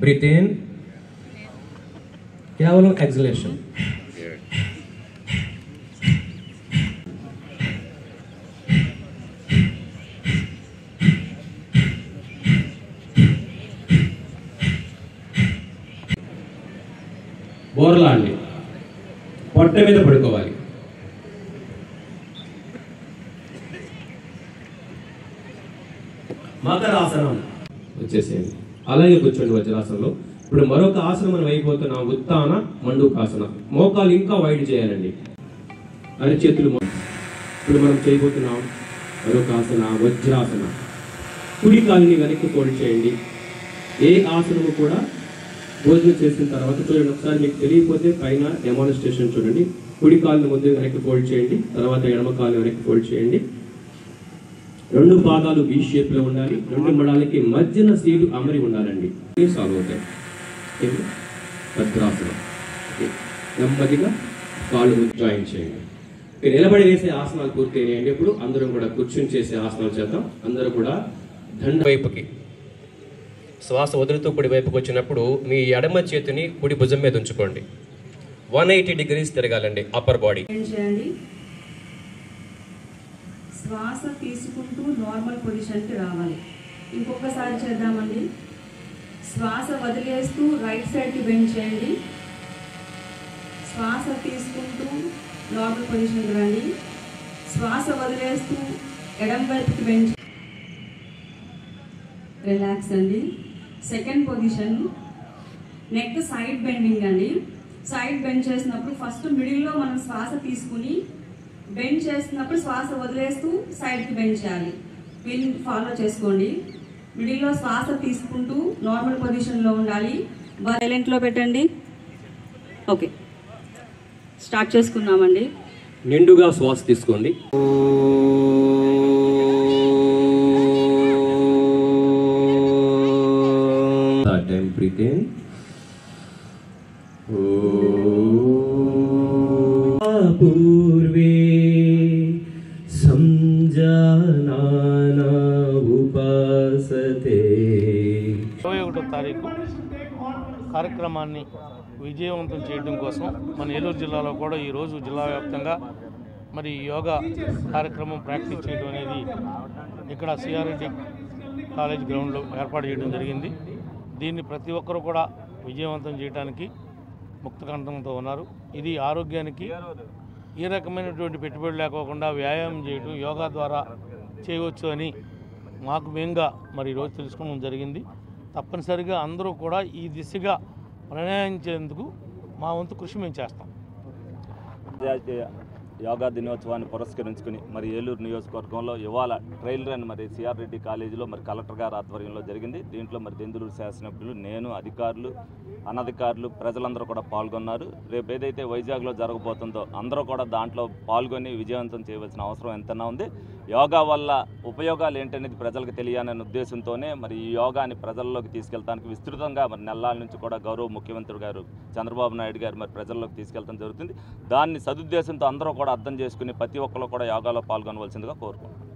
Breath in, కేవలం exhalation. బోర్లా అండి, పొట్ట మీద పడుకోవాలి. మకరాసనం వచ్చేసేయండి, అలాగే కూర్చోండి వజ్రాసనంలో. ఇప్పుడు మరొక ఆసనం మనం అయిపోతున్నాం, ఉత్తాన మండూకాసన. మోకాలు ఇంకా వైడ్ చేయాలండి, అరిచేతులు. ఇప్పుడు మనం చేయబోతున్నాం మరొక ఆసన, వజ్రాసన. కుడి కాలుని వెనక్కి ఫోల్డ్ చేయండి. ఏ ఆసనము కూడా భోజనం చేసిన తర్వాత చూడండి, ఒకసారి మీకు తెలియకపోతే పైన డెమాన్స్ట్రేషన్ చూడండి. కుడి కాలుని ముందు వెనక్కి ఫోల్డ్ చేయండి, తర్వాత ఎడమ కాలుని వెనక్కి ఫోల్డ్ చేయండి. రెండు పాదాలు వి షేప్ లో ఉండాలి, రెండు మడాలకి మధ్యన సీటు అమరి ఉండాలండి. సాల్వ్ అవుతాయి. వజ్రాసనం. నెమ్మదిగా కాళ్ళు జాయిన్ చేయండి. నిలబడి వేసే ఆసనాలు పూర్తయినాయండి. ఇప్పుడు అందరం కూడా కూర్చుని చేసే ఆసనాలు చేద్దాం. అందరూ కూడా దండ వైపుకి శ్వాస వదులుతూ కుడి వైపుకి వచ్చినప్పుడు మీ ఎడమ చేతిని కుడి భుజం మీద ఉంచుకోండి. 180 degrees తిరగాలండి అప్పర్ బాడీ. శ్వాస తీసుకుంటూ నార్మల్ పొజిషన్కి రావాలి. ఇంకొకసారి చేద్దామండి. శ్వాస వదిలేస్తూ రైట్ సైడ్కి బెండ్ చేయండి. శ్వాస తీసుకుంటూ నార్మల్ పొజిషన్కి రండి. శ్వాస వదిలేస్తూ ఎడమ వైపుకి బెండ్. రిలాక్స్ అండి. Second position, neck side bending అండి. సైడ్ బెండ్ చేసినప్పుడు ఫస్ట్ మిడిల్లో మనం శ్వాస తీసుకుని బెండ్ చేస్తున్నప్పుడు శ్వాస వదిలేస్తూ సైడ్కి బెండ్ చేయాలి. వీళ్ళని ఫాలో చేసుకోండి. మిడిల్లో శ్వాస తీసుకుంటూ నార్మల్ పొజిషన్లో ఉండాలి. సైలెంట్లో పెట్టండి. ఓకే, స్టార్ట్ చేసుకున్నామండి. నిండుగా శ్వాస తీసుకోండి. Breathe in. పూర్వే సంజానానా ఉపాసతే. 21వ తారీఖు కార్యక్రమాన్ని విజయవంతం చేయడం కోసం మన ఏలూరు జిల్లాలో కూడా ఈరోజు జిల్లా వ్యాప్తంగా మరి యోగా కార్యక్రమం ప్రాక్టీస్ చేయడం అనేది ఇక్కడ సిఆర్రెడ్డి కాలేజ్ గ్రౌండ్లో ఏర్పాటు చేయడం జరిగింది. దీన్ని ప్రతి ఒక్కరూ కూడా విజయవంతం చేయడానికి ముక్తకంఠంతో ఉన్నారు. ఇది ఆరోగ్యానికి ఏ రకమైనటువంటి పెట్టుబడి లేకోకుండా వ్యాయామం చేయడం యోగా ద్వారా చేయవచ్చు అని మాకు మేంగా మరి ఈరోజు తెలుసుకోవడం జరిగింది. తప్పనిసరిగా అందరూ కూడా ఈ దిశగా ప్రయాణించేందుకు మా వంతు కృషి మేము చేస్తాం. యోగా దినోత్సవాన్ని పురస్కరించుకుని మరి ఏలూరు నియోజకవర్గంలో ఇవాళ ట్రైల్ రన్ మరి సిఆర్ రెడ్డి కాలేజీలో మరి కలెక్టర్ గారి ఆధ్వర్యంలో జరిగింది. దీంట్లో మరి దెందులూరు శాసనసభ్యులు, నేను, అధికారులు, అనధికారులు, ప్రజలందరూ కూడా పాల్గొన్నారు. రేపు ఏదైతే వైజాగ్లో జరగబోతుందో అందరూ కూడా దాంట్లో పాల్గొని విజయవంతం చేయవలసిన అవసరం ఎంతైనా ఉంది. యోగా వల్ల ఉపయోగాలు ఏంటనేది ప్రజలకు తెలియాలనే ఉద్దేశంతోనే మరి ఈ యోగాని ప్రజల్లోకి తీసుకెళ్తానికి విస్తృతంగా మరి నెలల నుంచి కూడా గౌరవ ముఖ్యమంత్రి గారు చంద్రబాబు నాయుడు గారు మరి ప్రజల్లోకి తీసుకెళ్తాం జరుగుతుంది. దాన్ని సదుద్దేశంతో అందరూ కూడా అర్థం చేసుకుని ప్రతి ఒక్కరు కూడా యోగాలో పాల్గొనవలసిందిగా కోరుకుంటున్నాం.